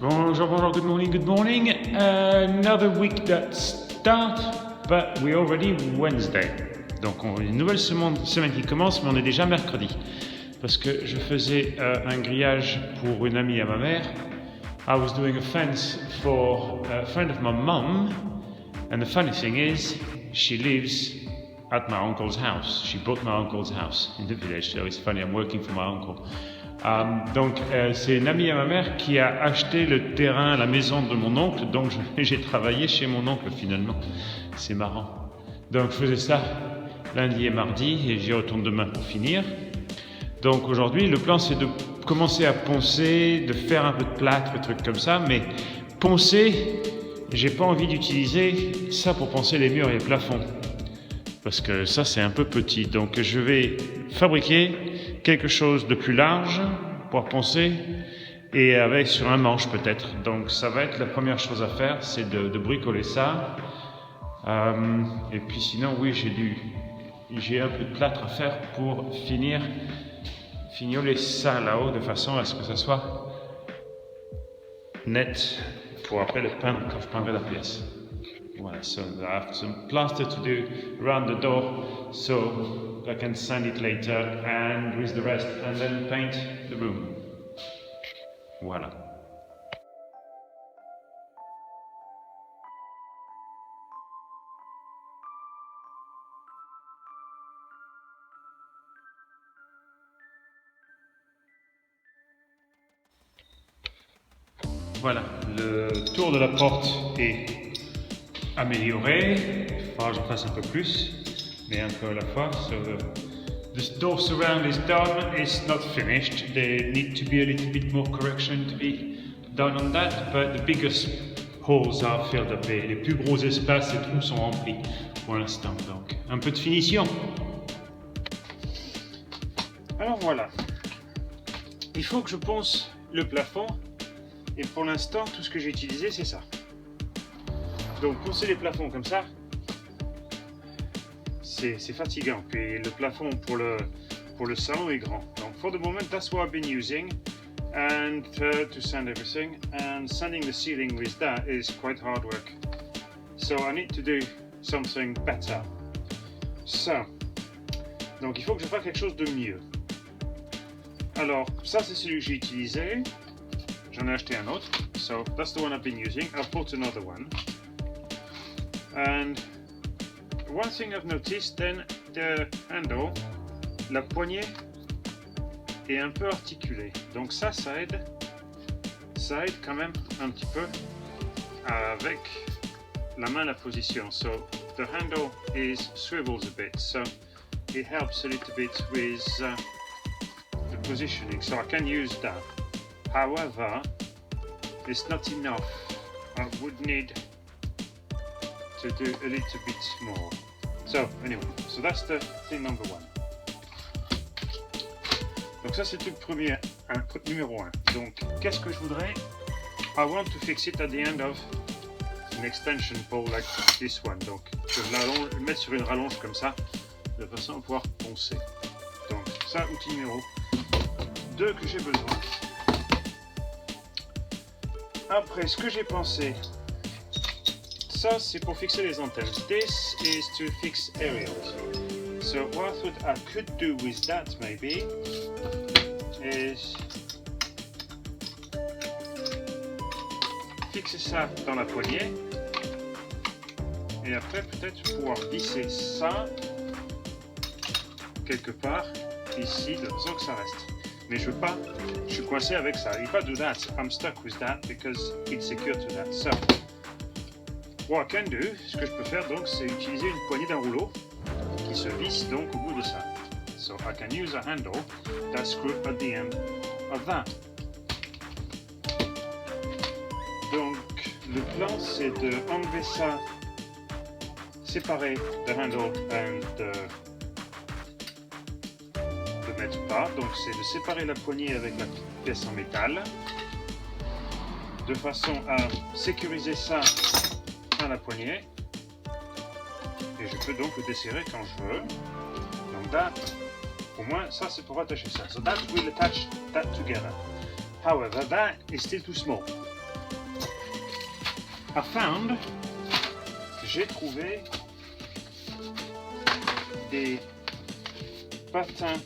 Bonjour, bonjour, good morning, good morning. Another week that starts, but we're already Wednesday. Donc une nouvelle semaine qui commence, mais on est déjà mercredi. Parce que je faisais un grillage pour une amie à ma mère. I was doing a fence for a friend of my mum. And the funny thing is, she lives at my uncle's house. She bought my uncle's house in the village, so it's funny, I'm working for my uncle. Donc c'est une amie à ma mère qui a acheté le terrain, la maison de mon oncle, donc j'ai travaillé chez mon oncle finalement. C'est marrant. Donc je faisais ça lundi et mardi et j'y retourne demain pour finir. Donc aujourd'hui le plan c'est de commencer à poncer, de faire un peu de plâtre, des trucs comme ça, mais poncer, j'ai pas envie d'utiliser ça pour poncer les murs et les plafonds. Parce que ça c'est un peu petit, donc je vais fabriquer quelque chose de plus large pour poncer et avec sur un manche peut-être. Donc ça va être la première chose à faire, c'est de bricoler ça. Et puis sinon oui j'ai un peu de plâtre à faire pour fignoler ça là-haut de façon à ce que ça soit net pour après le peindre quand je peindrai la pièce. Voilà, so I have some plaster to do around the door so I can sand it later and with the rest and then paint the room. Voilà. Voilà, le tour de la porte est amélioré. Il faudra que j'en fasse un peu plus, mais un peu à la fois. So the door surround is done, it's not finished. There need to be a little bit more correction to be done on that, but the biggest holes are filled up. Les plus gros espaces et trous sont remplis pour l'instant. Donc, un peu de finition. Alors voilà. Il faut que je ponce le plafond. Et pour l'instant, tout ce que j'ai utilisé, c'est ça. Donc, poncer les plafonds comme ça, c'est fatigant. Puis le plafond pour le salon est grand. Donc, for the moment, that's what I've been using. And to sand everything. And sanding the ceiling with that is quite hard work. So, I need to do something better. So, donc, il faut que je fasse quelque chose de mieux. Alors, ça, c'est celui que j'ai utilisé. J'en ai acheté un autre, so that's the one I've been using. I've bought another one. And one thing I've noticed, then the handle, la poignée est un peu articulée. Donc ça aide quand même un petit peu avec la main, la position. So the handle swivels a bit, so it helps a little bit with the positioning. So I can use that. However, it's not enough. I would need to do a little bit more. So anyway, so that's the thing number one. Donc ça c'est le premier, numéro 1. Donc qu'est-ce que je voudrais? I want to fix it at the end of an extension pole like this one. Donc je vais le mettre sur une rallonge comme ça, de façon à pouvoir poncer. Donc ça, outil numéro 2 que j'ai besoin. Après, ce que j'ai pensé, ça c'est pour fixer les antennes. This is to fix aerials. So what I could do with that maybe is fixer ça dans la poignée et après peut-être pouvoir visser ça quelque part ici de façon que ça reste. Mais je veux pas, je suis coincé avec ça. If I do that, I'm stuck with that because it's secure to that. So, what I can do, ce que je peux faire donc, c'est utiliser une poignée d'un rouleau qui se visse donc au bout de ça. So I can use a handle that's screwed at the end of that. Donc, le plan c'est de enlever ça, séparer the handle and mettre pas, donc c'est de séparer la poignée avec la pièce en métal de façon à sécuriser ça à la poignée et je peux donc le desserrer quand je veux. Donc that, au moins ça c'est pour attacher ça. So that will attach that together. However, that is still too small. I found, j'ai trouvé des patins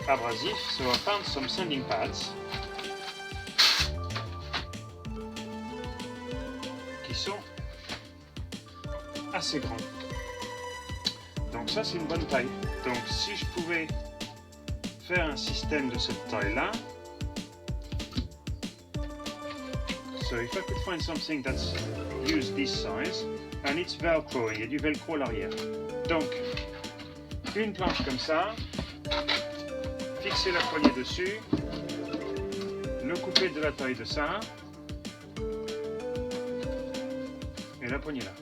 abrasifs. So I found some sanding pads qui sont assez grands. Donc ça c'est une bonne taille. Donc si je pouvais faire un système de cette taille là, so if I could find something that's used this size, and it's velcro, il y a du velcro à l'arrière. Donc une planche comme ça, fixer la poignée dessus, le couper de la taille de ça, et la poignée là.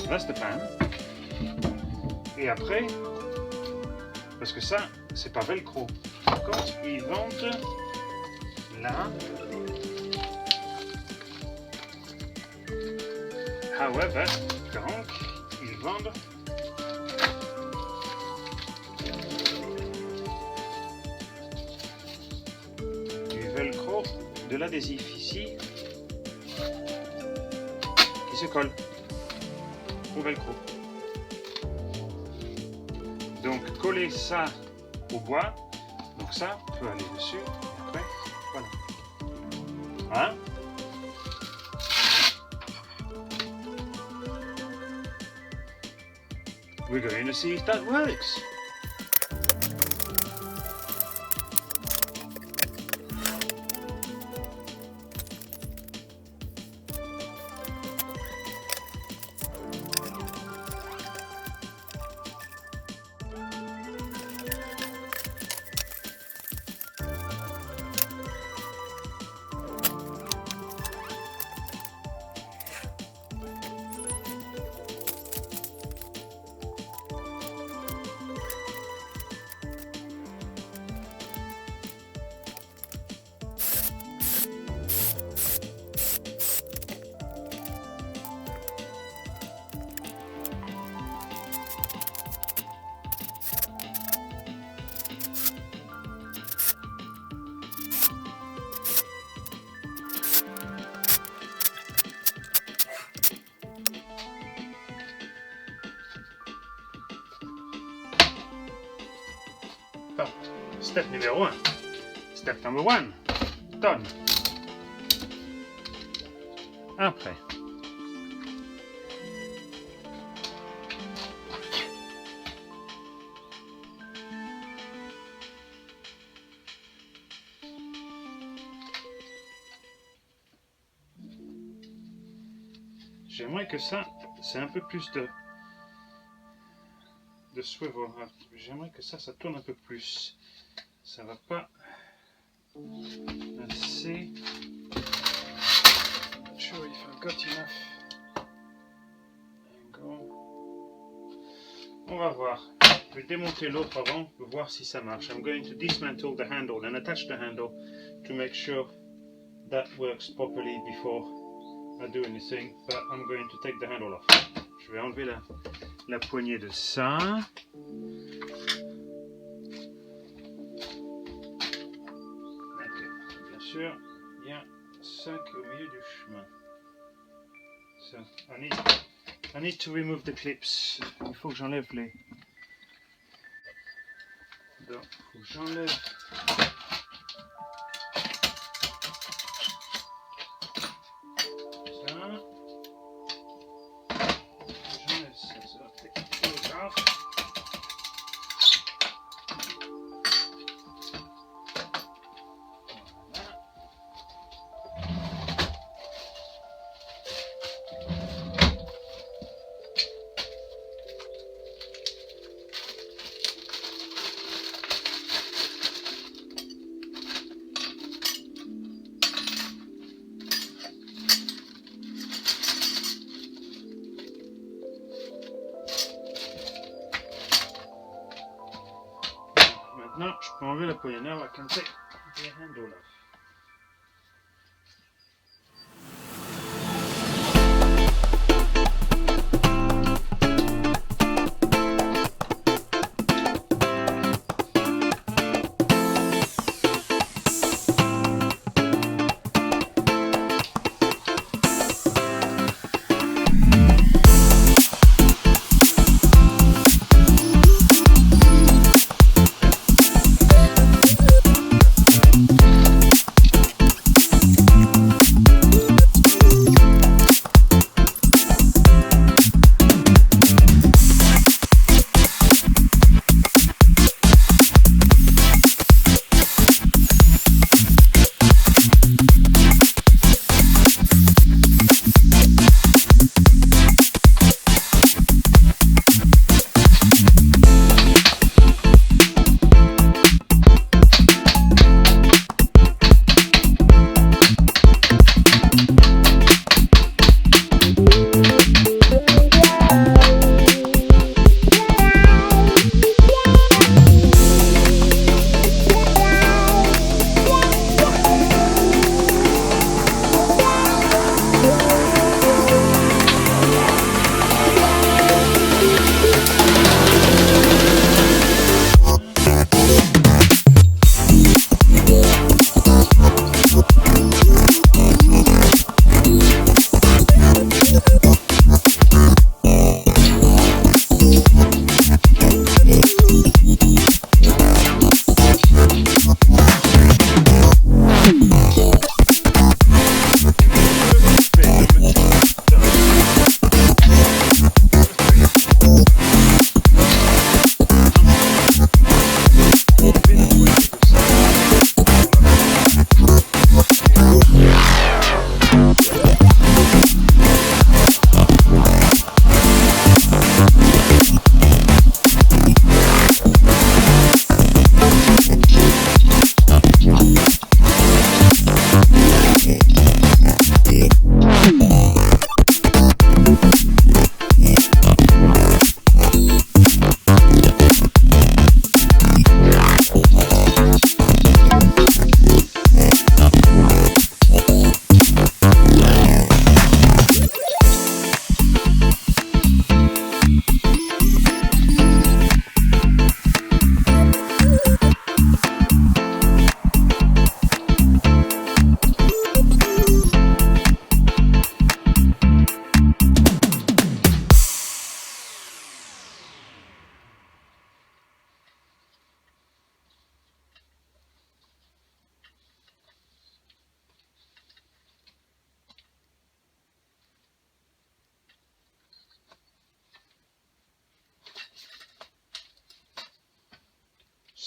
That's the pan. Et après, parce que ça, c'est pas velcro. Quand ils vendent là, however, donc ils vendent du velcro, de l'adhésif ici qui se colle au velcro. Donc coller ça au bois, donc ça peut aller dessus, et après, voilà. Hein? We're going to see if that works. Step numéro 1. Step number 1. Done. Après. J'aimerais que ça, c'est un peu plus de swivel. J'aimerais que ça tourne un peu plus. Ça va pas assez. Not sure if I've got enough angle. On va voir. Je vais démonter l'autre avant pour voir si ça marche. I'm going to dismantle the handle and attach the handle to make sure that works properly before I do anything. But I'm going to take the handle off. Je vais enlever la poignée de ça. Bien, il y a 5 au milieu du chemin. So, I need to remove the clips. Il faut que j'enlève les. Donc, il faut que j'enlève. Ça. J'enlève ça. Ça va faire photographe. Maintenant, je peux enlever la poignée. Now I can take the handle off.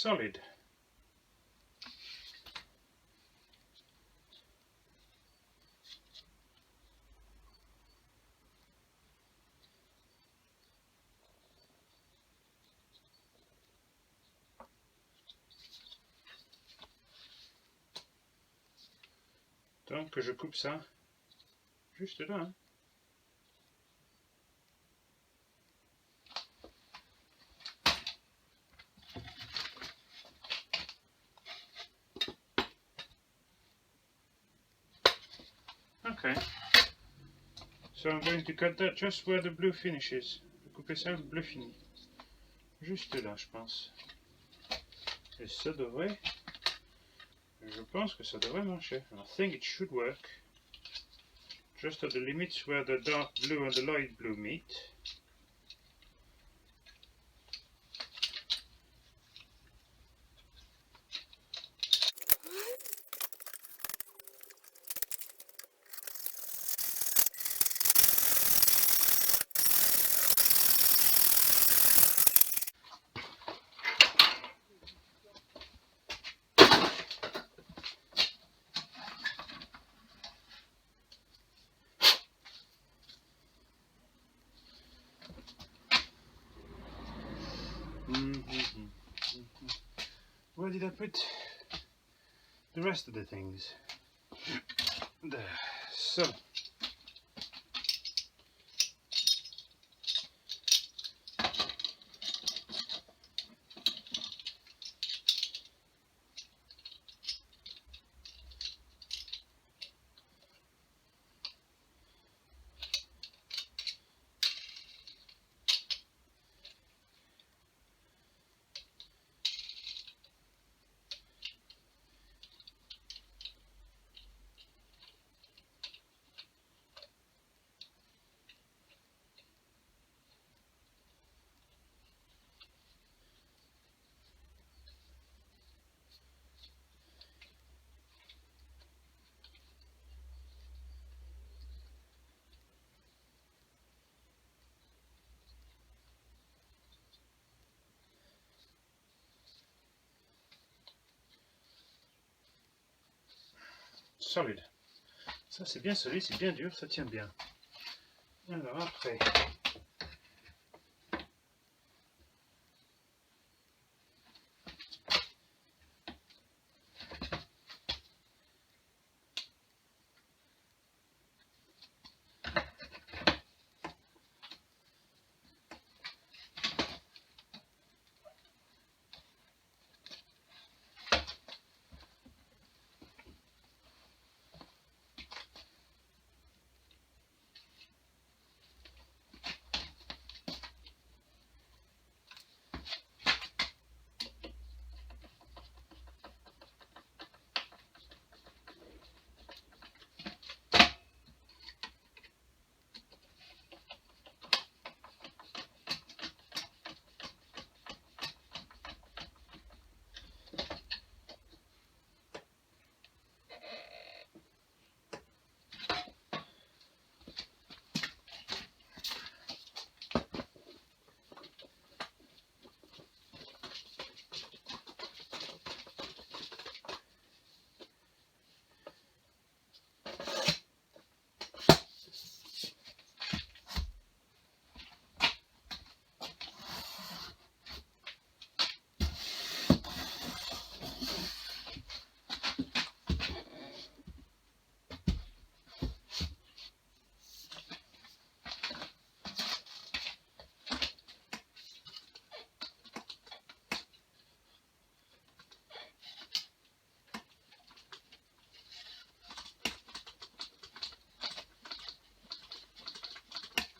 solid. Donc je coupe ça juste là. Hein. Okay. So I'm going to cut that just where the blue finishes. Je vais couper ça le bleu fini. Juste là, je pense. Et ça devrait... Je pense que ça devrait marcher. I think it should work. Just at the limits where the dark blue and the light blue meet. Where did I put the rest of the things? There. So. Solide. Ça c'est bien solide, c'est bien dur, ça tient bien. Alors après...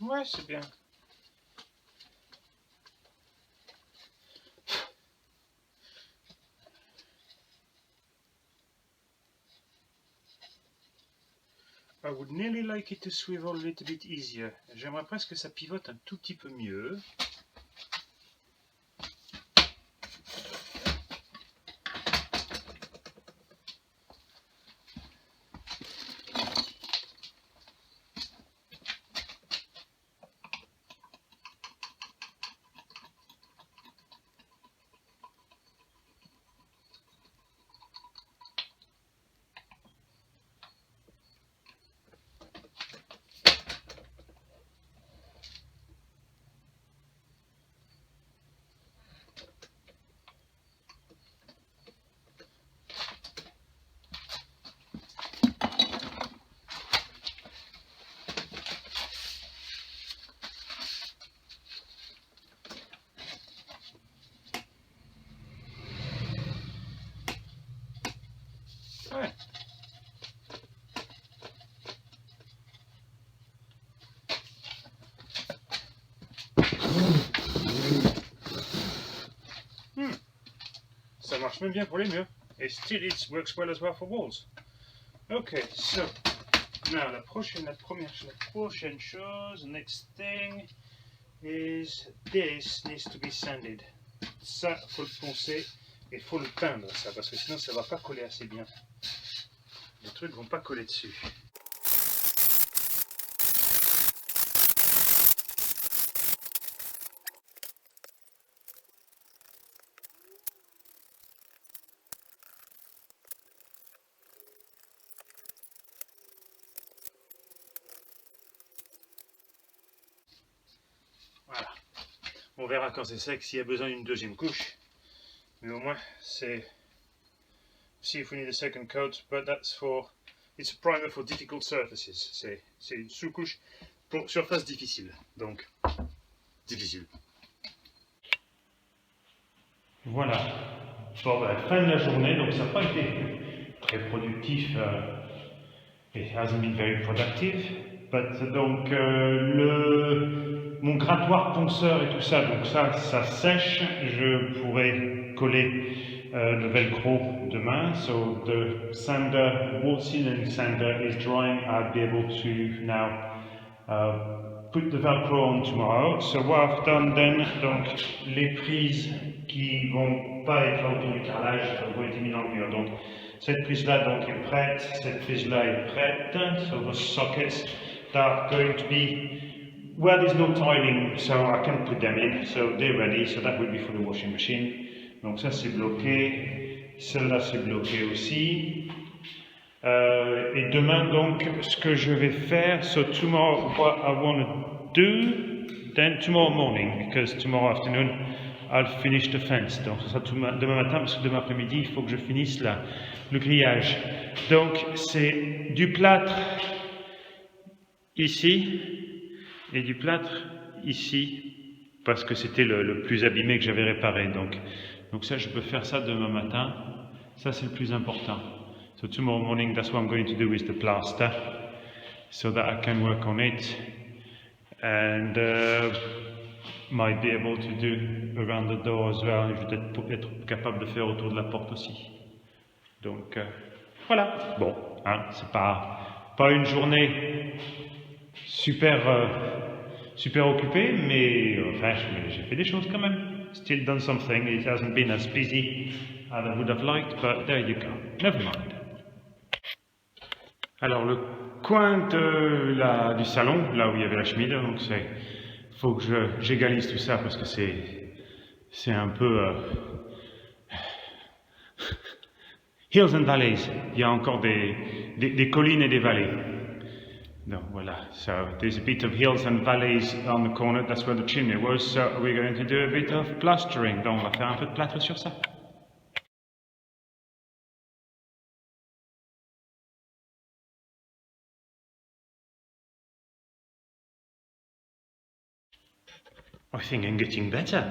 Ouais, c'est bien. I would nearly like it to swivel a little bit easier. J'aimerais presque que ça pivote un tout petit peu mieux. ça marche même bien pour les murs. Et still it works well as well for walls. Okay, so now la prochaine chose, next thing is this needs to be sanded. Ça, faut le poncer et faut le peindre ça, parce que sinon ça va pas coller assez bien. Les trucs vont pas coller dessus. Voilà. On verra quand c'est sec s'il y a besoin d'une deuxième couche. Mais au moins c'est... See if we need a second coat, but that's for... It's a primer for difficult surfaces. C'est une sous-couche pour surface difficile. Donc, difficile. Voilà. Bon, ben, fin de la journée, donc ça n'a pas été très productif. It hasn't been very productive. But, donc, mon grattoir ponceur et tout ça, donc ça sèche. Je pourrais coller le velcro demain. So the sander, wall sealing sander is drying. I'll be able to now put the velcro on tomorrow. So what I've done then, donc les prises qui vont pas être là autour du carrelage vont être mises dans le mur. Donc cette prise là donc est prête, cette prise là est prête. So the sockets that are going to be, well, there's no tiling, so I can put them in. So they're ready. So that will be for the washing machine. Donc ça c'est bloqué, celle-là c'est bloqué aussi. Et demain donc ce que je vais faire, so tomorrow what I want to do, then tomorrow morning, because tomorrow afternoon I'll finish the fence. Donc ce sera demain matin parce que demain après-midi il faut que je finisse le grillage. Donc c'est du plâtre ici et du plâtre ici parce que c'était le plus abîmé que j'avais réparé. Donc ça, je peux faire ça demain matin. Ça, c'est le plus important. So tomorrow morning, that's what I'm going to do with the plaster, so that I can work on it, and might be able to do around the door as well. Je vais peut-être être capable de faire autour de la porte aussi. Donc voilà. Bon, hein, c'est pas une journée super occupée, mais enfin, j'ai fait des choses quand même. Still done something. It hasn't been as busy as I would have liked, but there you go. Never mind. Alors le coin du salon, là où il y avait la cheminée, donc faut que j'égalise tout ça parce que c'est un peu hills and valleys. Il y a encore des collines et des vallées. Donc voilà, so there's a bit of hills and valleys on the corner, that's where the chimney was, so we're going to do a bit of plastering. Donc on va faire un peu de plâtre sur ça. I think I'm getting better,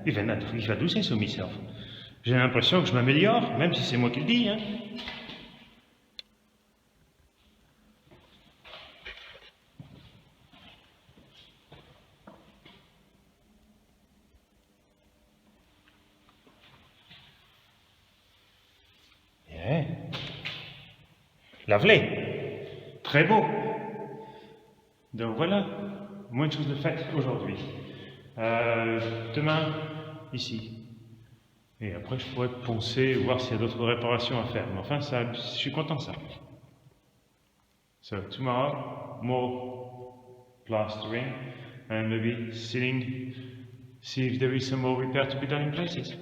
even if I do say so myself. J'ai l'impression que je m'améliore, même si c'est moi qui le dis, hein. Lovely. Très beau. Donc voilà, moins de choses de faites aujourd'hui. Demain, ici. Et après, je pourrais poncer, voir s'il y a d'autres réparations à faire. Mais enfin, ça, je suis content de ça. So, tomorrow, more plastering and maybe sealing, see if there is some more repair to be done in places.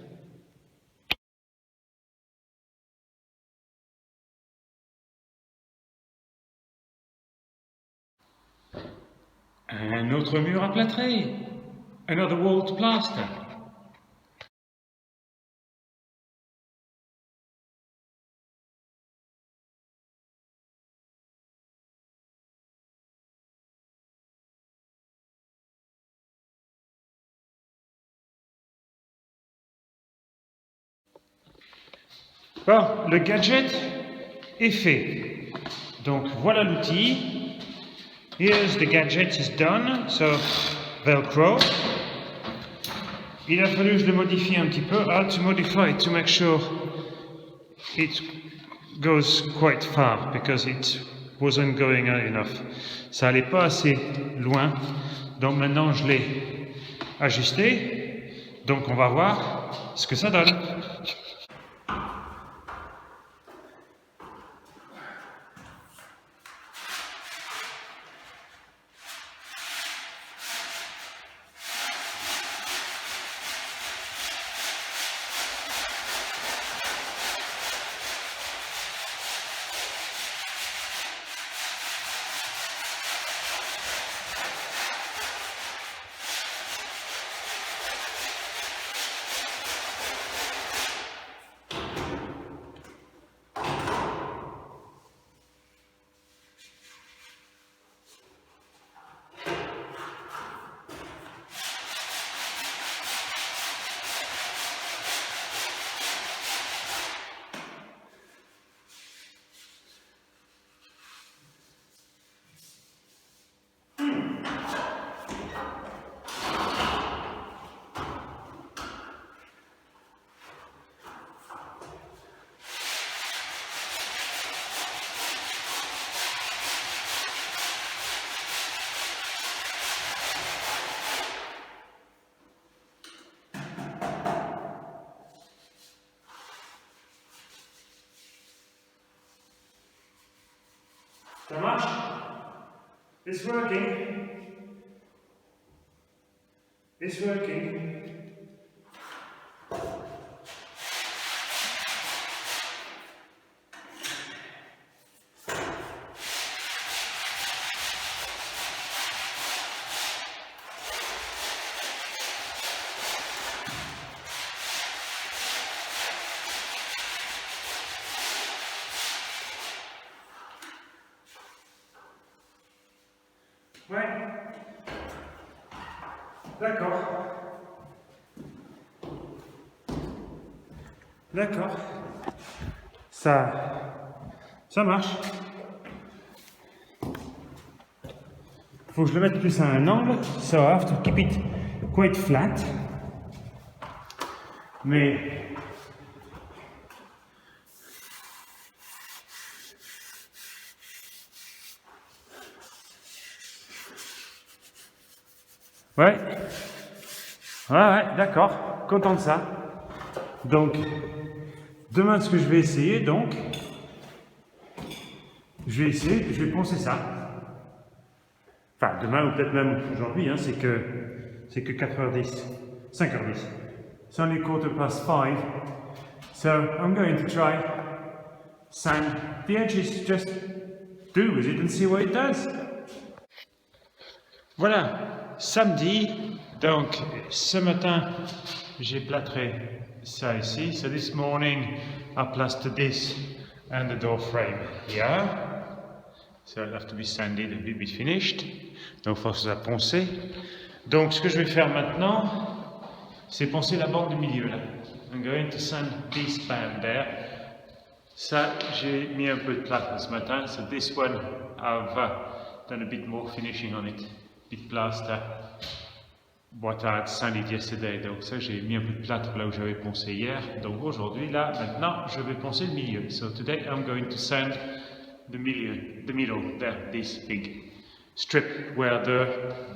Un autre mur à plâtrer. Another wall to plaster. Bon, le gadget est fait. Donc voilà l'outil. Here's the gadget is done. So Velcro. il a fallu que je le modifie un petit peu. I had to modify it to make sure it goes quite far because it wasn't going enough. Ça allait pas assez loin. Donc maintenant je l'ai ajusté. Donc on va voir ce que ça donne. Ça marche? It's working. It's working. Ouais. D'accord. D'accord. Ça marche. Faut que je le mette plus à un angle. So I have to keep it quite flat. Mais ouais, d'accord, content de ça. Donc, demain, ce que je vais essayer, je vais poncer ça. Enfin, demain ou peut-être même aujourd'hui, hein, c'est que 4h10, 5h10. It's only 5:15. So, I'm going to try sand the edges, just do with it and see what it does. Voilà, samedi, donc ce matin j'ai plâtré ça ici. So this morning I plastered this and the door frame here. So it'll have to be sanded and be finished. Donc il faut ça poncer. Donc ce que je vais faire maintenant, c'est poncer la bande du milieu là. I'm going to sand this band there. Ça, j'ai mis un peu de plâtre ce matin. So this one I've done a bit more finishing on it. Bit plaster, what I had sanded yesterday. Donc ça, j'ai mis un peu de plâtre là où j'avais poncé hier. Donc aujourd'hui, là, maintenant, je vais poncer le milieu. So today, I'm going to sand the middle, there, this big strip where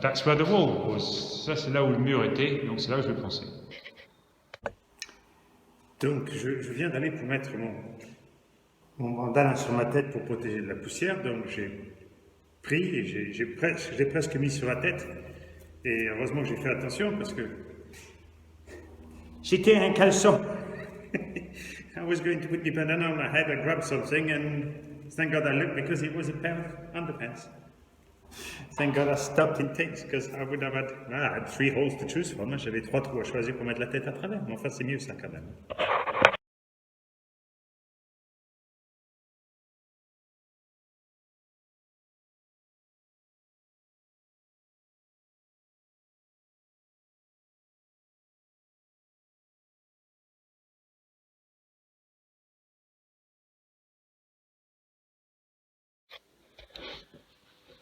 that's where the wall was. Ça, c'est là où le mur était. Donc c'est là où je vais poncer. Donc je viens d'aller pour mettre mon bandana sur ma tête pour protéger de la poussière. Donc j'ai pris et je l'ai presque mis sur la tête. Et heureusement que j'ai fait attention parce que j'étais un caleçon. I was going to put the bandana on my head, I grabbed something and thank God I looked because it was a pair of underpants. Thank God I stopped in things because I would have had, I had 3 holes to choose from. J'avais 3 trous à choisir pour mettre la tête à travers. Mais enfin c'est mieux ça quand même.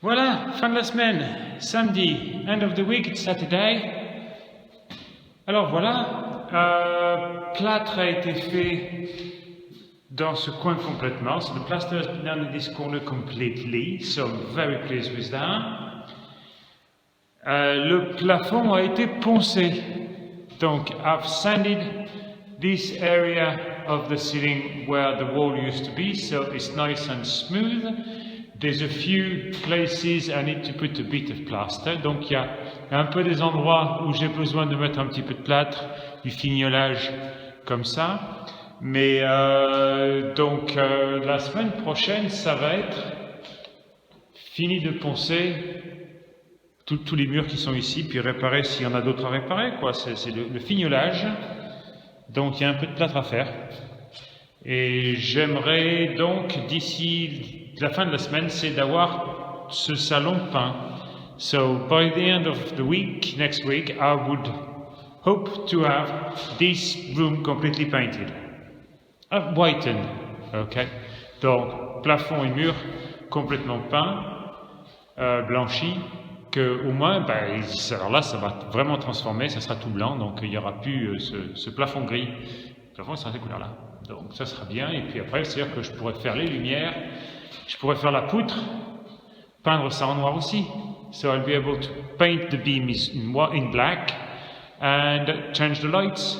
Voilà, fin de la semaine, samedi, end of the week, it's Saturday. Alors voilà, plâtre a été fait dans ce coin complètement. So the plaster has been done in this corner completely, so I'm very pleased with that. Le plafond a été poncé. Donc, I've sanded this area of the ceiling where the wall used to be, so it's nice and smooth. There's a few places I need to put a bit of plaster. Donc, il y a un peu des endroits où j'ai besoin de mettre un petit peu de plâtre, du fignolage comme ça. Mais donc, la semaine prochaine, ça va être fini de poncer tous les murs qui sont ici, puis réparer s'il y en a d'autres à réparer, quoi. C'est le fignolage. Donc il y a un peu de plâtre à faire. Et j'aimerais donc, d'ici la fin de la semaine, c'est d'avoir ce salon peint. So by the end of the week, next week, I would hope to have this room completely painted. Whitened, ok. Donc plafond et mur complètement peints, blanchis. Au moins, alors là, ça va vraiment transformer, ça sera tout blanc, donc il n'y aura plus ce plafond gris. Le plafond sera ces couleurs-là. Donc ça sera bien, et puis après, c'est-à-dire que je pourrais faire les lumières, je pourrais faire la poutre, peindre ça en noir aussi. So I'll be able to paint the beams in black and change the lights.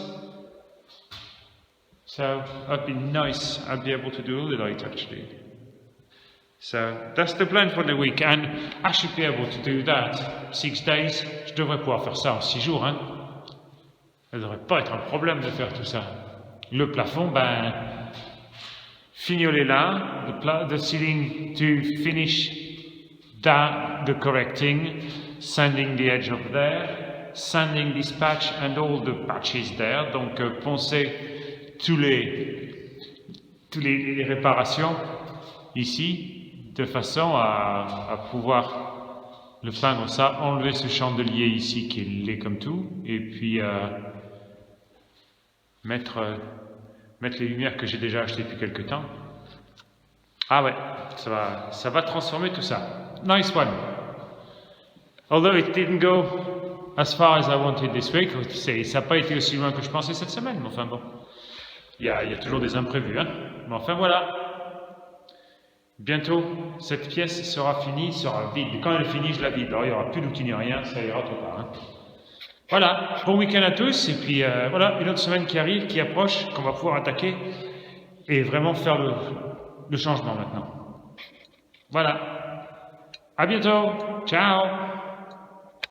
So that'd be nice. I'll be able to do all the lights actually. So that's the plan for the week, and I should be able to do that 6 days. Je devrais pouvoir faire ça en 6 jours, hein. Ça ne devrait pas être un problème de faire tout ça. Le plafond, fignoler là, the ceiling to finish that, the correcting, sanding the edge up there, sanding this patch and all the patches there. Donc poncer tous les réparations ici, de façon à pouvoir le peindre ça, enlever ce chandelier ici qui est laid comme tout, et puis mettre les lumières que j'ai déjà achetées depuis quelque temps. Ah ouais, ça va transformer tout ça. Nice one. Although it didn't go as far as I wanted this week, ça n'a pas été aussi loin que je pensais cette semaine, mais enfin bon. Il y a toujours des imprévus, hein. Mais enfin voilà. Bientôt, cette pièce sera finie, sera vide. Quand elle est finie, je la vide. Alors, il n'y aura plus d'outils ni rien, ça ira trop tard. Hein. Voilà, bon week-end à tous. Et puis, voilà, une autre semaine qui arrive, qui approche, qu'on va pouvoir attaquer et vraiment faire le changement maintenant. Voilà. À bientôt. Ciao.